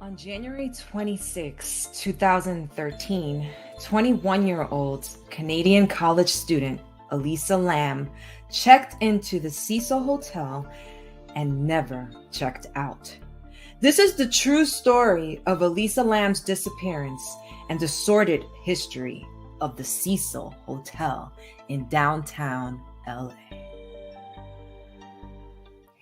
On January 26, 2013, 21-year-old Canadian college student Elisa Lam checked into the Cecil Hotel and never checked out. This is the true story of Elisa Lam's disappearance and the sordid history of the Cecil Hotel in downtown LA.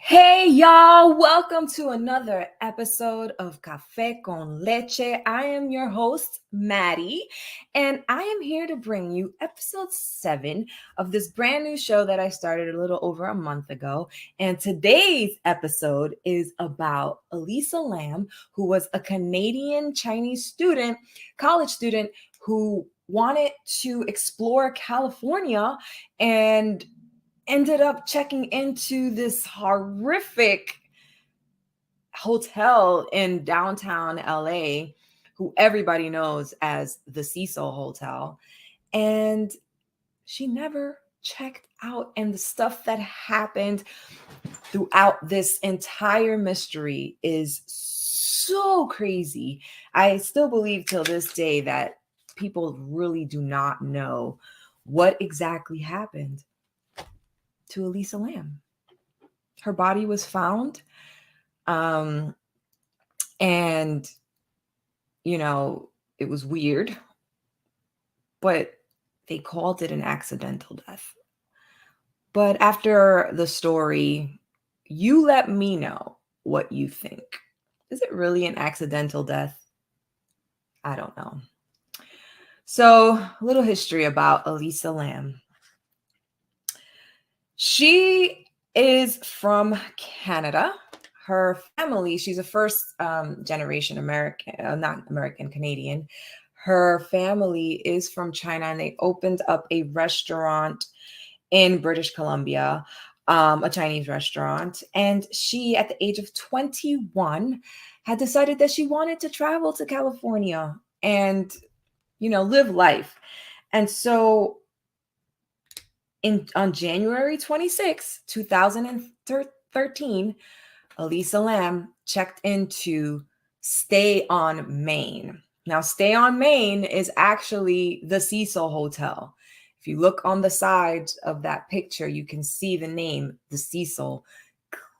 Hey y'all, welcome to another episode of Café con Leche. I am your host, Maddy, and I am here to bring you episode 7 of this brand new show that I started a little over a month ago. And today's episode is about Elisa Lam, who was a Canadian Chinese student, college student, who wanted to explore California and ended up checking into this horrific hotel in downtown LA, who everybody knows as the Cecil Hotel. And she never checked out. And the stuff that happened throughout this entire mystery is so crazy. I still believe till this day that people really do not know what exactly happened to Elisa Lam. Her body was found. And, it was weird, but they called it an accidental death. But after the story, you let me know what you think. Is it really an accidental death? I don't know. So, a little history about Elisa Lam. She is from Canada. Her family, she's a first generation American, not American, Canadian. Her family is from China, and they opened up a restaurant in British Columbia, a Chinese restaurant. And she, at the age of 21, had decided that she wanted to travel to California and, live life. And so on January 26, 2013, Elisa Lam checked into Stay on Main. Now, Stay on Main is actually the Cecil Hotel. If you look on the side of that picture, you can see the name, the Cecil,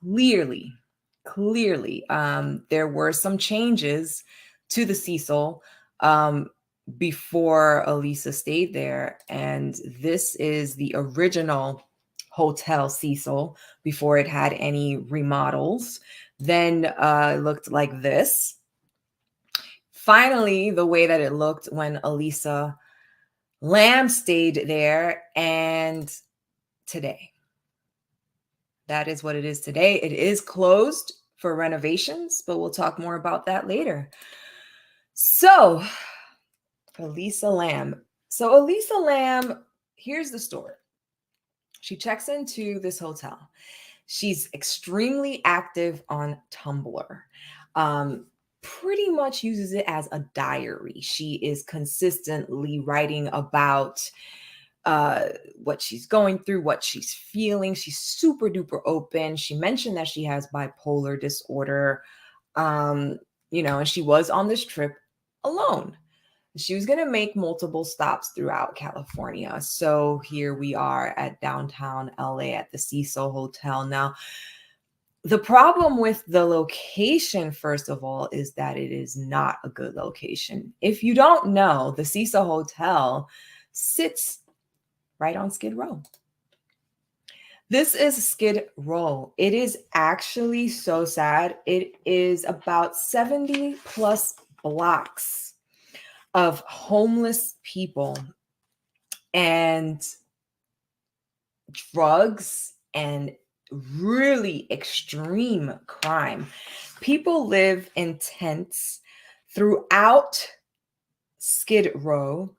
clearly. There were some changes to the Cecil before Elisa stayed there. And this is the original Hotel Cecil before it had any remodels. Then it looked like this. Finally, the way that it looked when Elisa Lam stayed there, and today. That is what it is today. It is closed for renovations, but we'll talk more about that later. So, Elisa Lam. So Elisa Lam, here's the story. She checks into this hotel. She's extremely active on Tumblr. Pretty much uses it as a diary. She is consistently writing about what she's going through, what she's feeling. She's super duper open. She mentioned that she has bipolar disorder, and she was on this trip alone. She was going to make multiple stops throughout California. So here we are at downtown LA at the Cecil Hotel. Now, the problem with the location, first of all, is that it is not a good location. If you don't know, the Cecil Hotel sits right on Skid Row. This is Skid Row. It is actually so sad. It is about 70 plus blocks of homeless people and drugs and really extreme crime. People live in tents throughout Skid Row.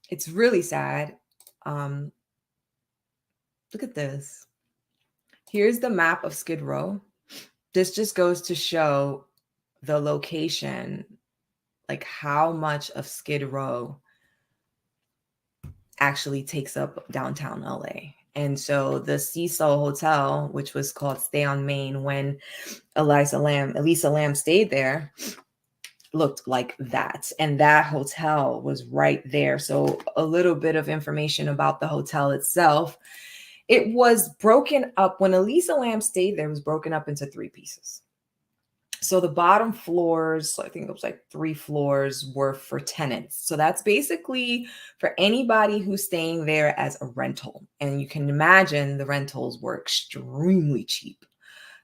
It's really sad. Look at this. Here's the map of Skid Row. This just goes to show the location, like how much of Skid Row actually takes up downtown LA. And so the Cecil Hotel, which was called Stay on Main when Elisa Lam stayed there, looked like that. And that hotel was right there. So a little bit of information about the hotel itself. It was broken up when Elisa Lam stayed there, it was broken up into 3 pieces. So the bottom floors, I think it was like 3 floors, were for tenants. So that's basically for anybody who's staying there as a rental. And you can imagine the rentals were extremely cheap.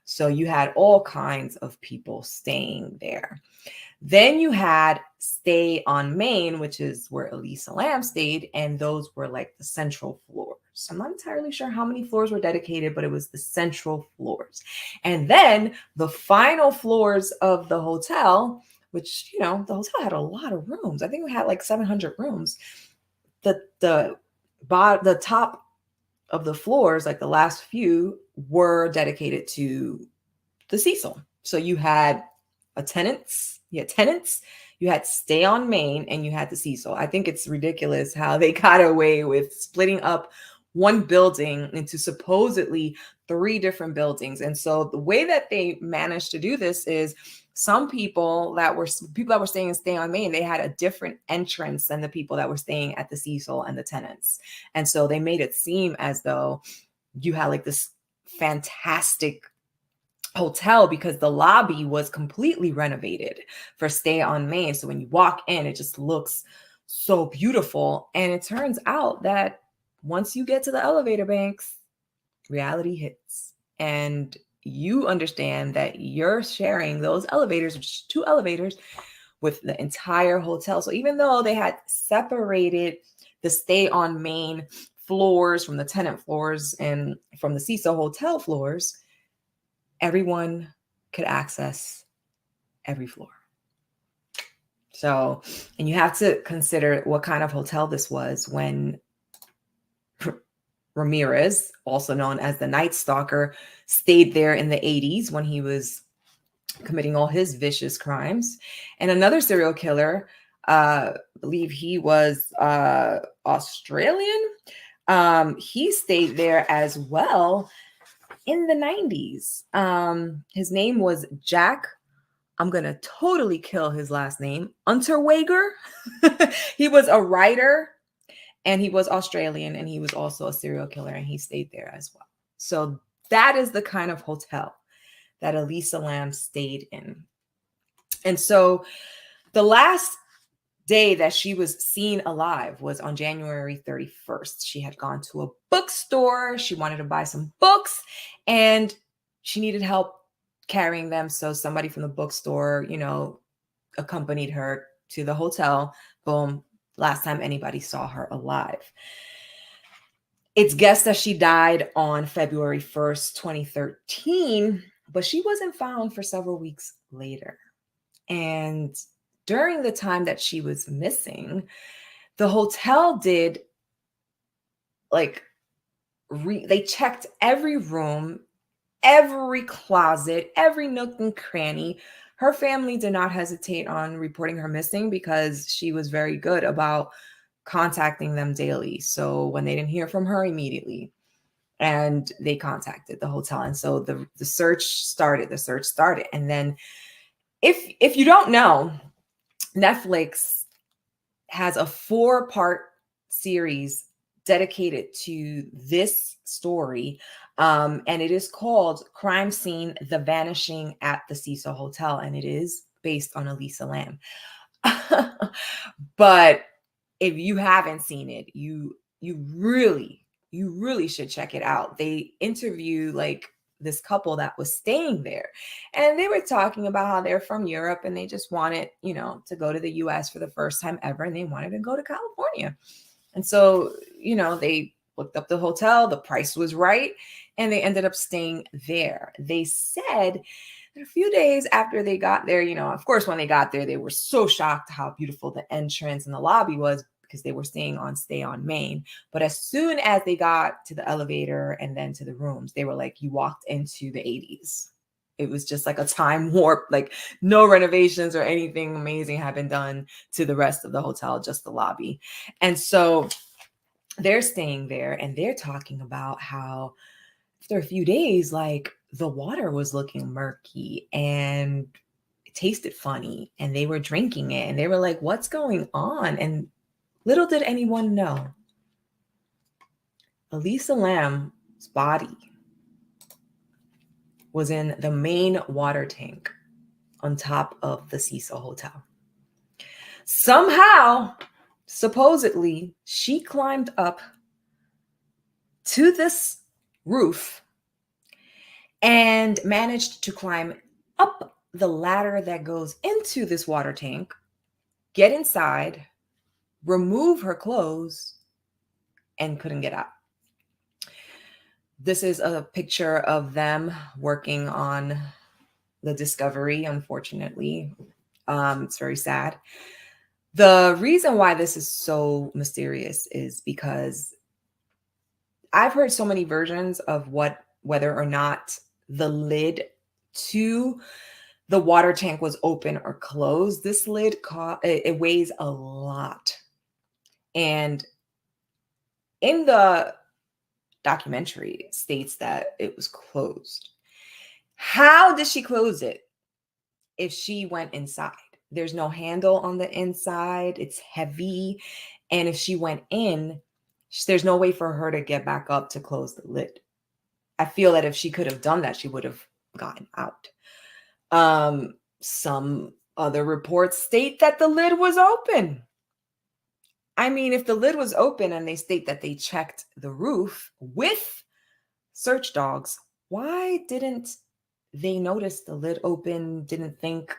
So you had all kinds of people staying there. Then you had stay on Main, which is where Elisa Lam stayed, and those were like the central floors. I'm not entirely sure how many floors were dedicated, but it was the central floors. And then the final floors of the hotel, which, the hotel had a lot of rooms. I think we had like 700 rooms. The top of the floors, like the last few, were dedicated to the Cecil. So you had tenants, you had stay on Main, and you had the Cecil. I think it's ridiculous how they got away with splitting up one building into supposedly 3 different buildings. And so the way that they managed to do this is people that were staying in stay on Main, they had a different entrance than the people that were staying at the Cecil and the tenants. And so they made it seem as though you had like this fantastic hotel because the lobby was completely renovated for stay on Main. So when you walk in, it just looks so beautiful. And it turns out that once you get to the elevator banks, reality hits. And you understand that you're sharing those elevators, which is 2 elevators, with the entire hotel. So even though they had separated the stay on Main floors from the tenant floors and from the Cecil Hotel floors, everyone could access every floor. So, and you have to consider what kind of hotel this was when Ramirez, also known as the Night Stalker, stayed there in the 80s when he was committing all his vicious crimes. And another serial killer, I believe he was Australian. He stayed there as well in the 90s. His name was Jack. I'm going to totally kill his last name. Unterweger. He was a writer and he was Australian, and he was also a serial killer, and he stayed there as well. So that is the kind of hotel that Elisa Lam stayed in. And so the last day that she was seen alive was on January 31st. She had gone to a bookstore. She wanted to buy some books and she needed help carrying them. So somebody from the bookstore, accompanied her to the hotel. Boom. Last time anybody saw her alive. It's guessed that she died on February 1st, 2013, but she wasn't found for several weeks later. And during the time that she was missing, the hotel did they checked every room, every closet, every nook and cranny. Her family did not hesitate on reporting her missing because she was very good about contacting them daily. So when they didn't hear from her immediately, and they contacted the hotel. And so the search started. And then if you don't know, Netflix has a 4-part series dedicated to this story. And it is called Crime Scene: The Vanishing at the Cecil Hotel. And it is based on Elisa Lam. But if you haven't seen it, you really should check it out. They interview this couple that was staying there, and they were talking about how they're from Europe and they just wanted, to go to the US for the first time ever, and they wanted to go to California. And so, they looked up the hotel, the price was right, and they ended up staying there. They said that a few days after they got there, of course, when they got there, they were so shocked how beautiful the entrance and the lobby was because they were staying on Stay on Main. But as soon as they got to the elevator and then to the rooms, they were like, you walked into the 80s. It was just like a time warp, like no renovations or anything amazing had been done to the rest of the hotel, just the lobby. And so they're staying there and they're talking about how after a few days, the water was looking murky and it tasted funny, and they were drinking it, and they were like, what's going on? And little did anyone know, Elisa Lam's body was in the main water tank on top of the Cecil Hotel. Somehow, supposedly, she climbed up to this roof and managed to climb up the ladder that goes into this water tank, get inside, remove her clothes, and couldn't get out. This is a picture of them working on the discovery, unfortunately. It's very sad. The reason why this is so mysterious is because I've heard so many versions of whether or not the lid to the water tank was open or closed. This lid it weighs a lot. And in the documentary, it states that it was closed. How did she close it if she went inside? There's no handle on the inside. It's heavy. And if she went in, there's no way for her to get back up to close the lid. I feel that if she could have done that, she would have gotten out. Some other reports state that the lid was open. I mean, if the lid was open and they state that they checked the roof with search dogs, why didn't they notice the lid open, didn't think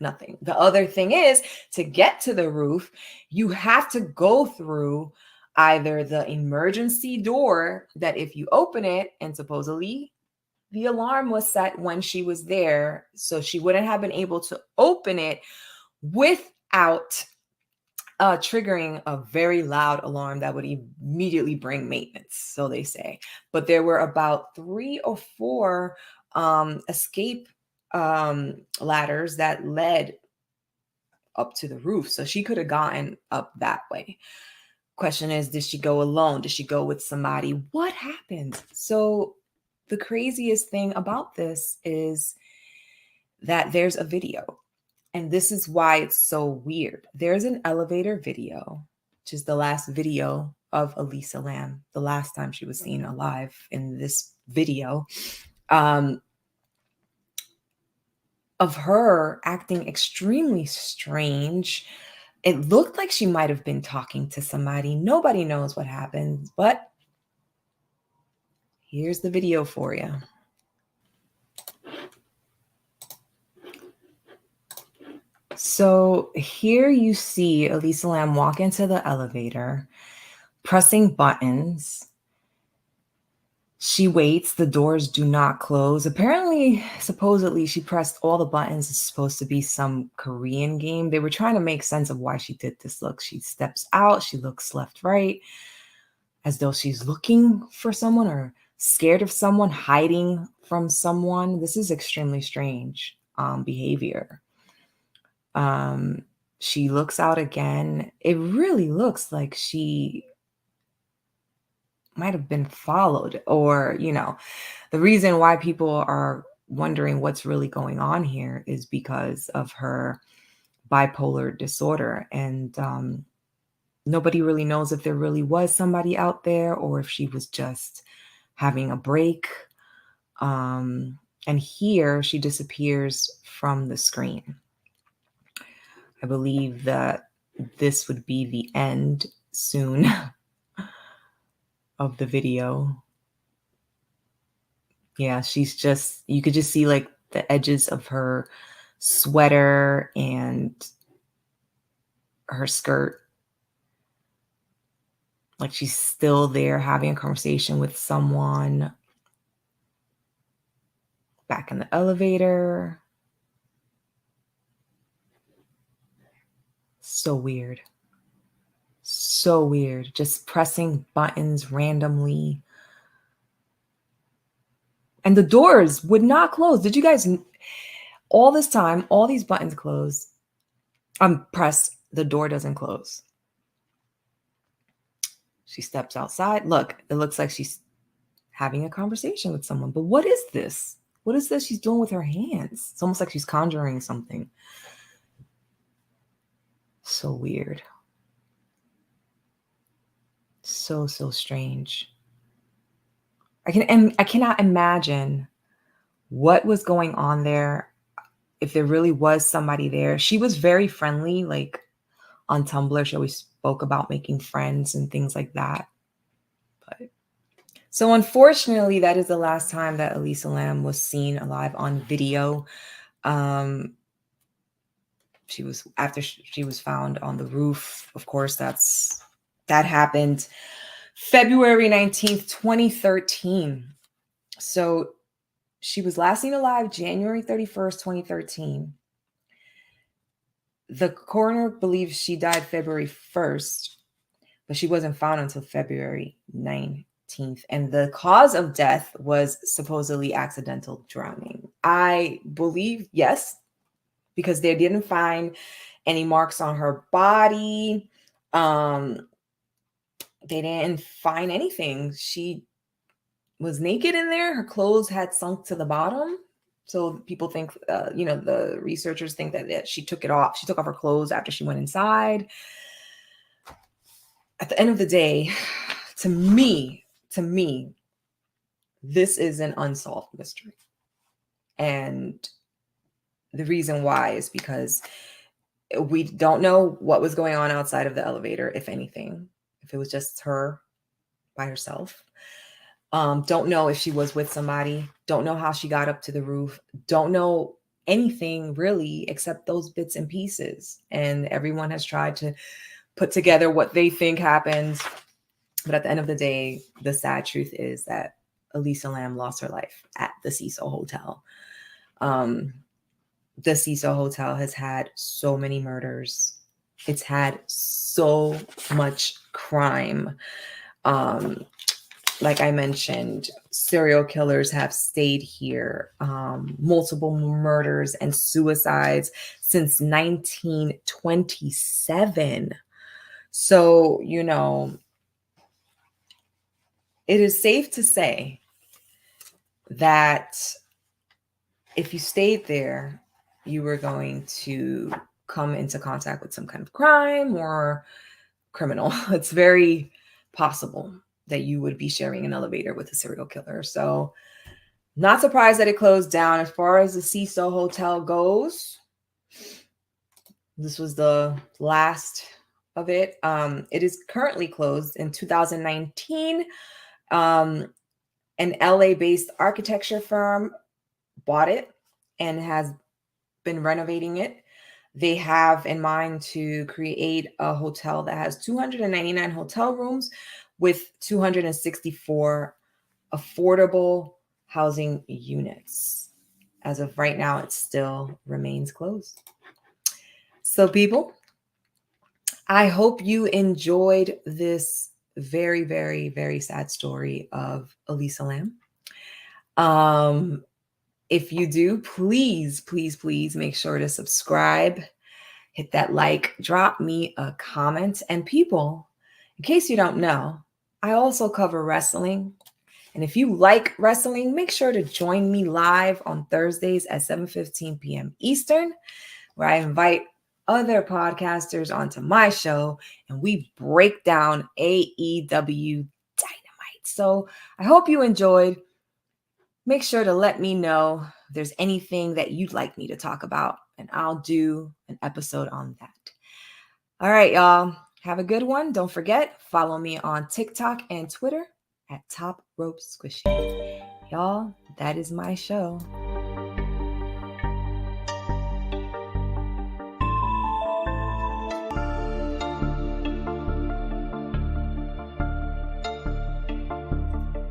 nothing? The other thing is, to get to the roof, you have to go through either the emergency door that if you open it, and supposedly the alarm was set when she was there, so she wouldn't have been able to open it without triggering a very loud alarm that would immediately bring maintenance, so they say. But there were about 3 or 4 escape ladders that led up to the roof, so she could have gotten up that way. Question is, did she go alone? Did she go with somebody? What happened? So the craziest thing about this is that there's a video. And this is why it's so weird. There's an elevator video, which is the last video of Elisa Lam, the last time she was seen alive in this video, of her acting extremely strange. It looked like she might have been talking to somebody. Nobody knows what happened, but here's the video for you. So here you see Elisa Lam walk into the elevator, pressing buttons. She waits. The doors do not close. Apparently, supposedly, she pressed all the buttons. It's supposed to be some Korean game. They were trying to make sense of why she did this look. She steps out. She looks left, right, as though she's looking for someone or scared of someone, hiding from someone. This is extremely strange behavior. She looks out again. It really looks like she might have been followed, or, the reason why people are wondering what's really going on here is because of her bipolar disorder. And nobody really knows if there really was somebody out there or if she was just having a break. And here she disappears from the screen. I believe that this would be the end soon of the video. Yeah, you could just see like the edges of her sweater and her skirt. Like she's still there having a conversation with someone. Back in the elevator. So weird. So weird. Just pressing buttons randomly. And the doors would not close. Did you guys, all this time, all these buttons close. Press, the door doesn't close. She steps outside. Look, it looks like she's having a conversation with someone. But what is this? What is this she's doing with her hands? It's almost like she's conjuring something. So weird. So strange. I cannot imagine what was going on there. If there really was somebody there. She was very friendly, like on Tumblr. She always spoke about making friends and things like that. But so unfortunately, that is the last time that Elisa Lam was seen alive on video. She was found on the roof. Of course, that happened February 19th, 2013. So she was last seen alive January 31st, 2013. The coroner believes she died February 1st, but she wasn't found until February 19th. And the cause of death was supposedly accidental drowning. I believe, yes, because they didn't find any marks on her body. They didn't find anything. She was naked in there. Her clothes had sunk to the bottom. So people think, the researchers think that she took it off. She took off her clothes after she went inside. At the end of the day, to me, this is an unsolved mystery. And the reason why is because we don't know what was going on outside of the elevator, if anything, if it was just her by herself. Don't know if she was with somebody. Don't know how she got up to the roof. Don't know anything really except those bits and pieces. And everyone has tried to put together what they think happened. But at the end of the day, the sad truth is that Elisa Lam lost her life at the Cecil Hotel. The Cecil Hotel has had so many murders. It's had so much crime. Like I mentioned, serial killers have stayed here, multiple murders and suicides since 1927. So, it is safe to say that if you stayed there, you were going to come into contact with some kind of crime or criminal. It's very possible that you would be sharing an elevator with a serial killer. So not surprised that it closed down. As far as the Cecil Hotel goes, this was the last of it. It is currently closed. In 2019. An LA-based architecture firm bought it and has been renovating it. They have in mind to create a hotel that has 299 hotel rooms with 264 affordable housing units. As of right now, it still remains closed. So people, I hope you enjoyed this very, very, very sad story of Elisa Lam. If you do, please make sure to subscribe, hit that like, drop me a comment. And people, in case you don't know, I also cover wrestling. And if you like wrestling, make sure to join me live on Thursdays at 7:15 p.m. Eastern, where I invite other podcasters onto my show and we break down AEW Dynamite. So I hope you enjoyed. Make sure to let me know if there's anything that you'd like me to talk about, and I'll do an episode on that. All right, y'all. Have a good one. Don't forget, follow me on TikTok and Twitter at Top Rope Squishy. Y'all, that is my show.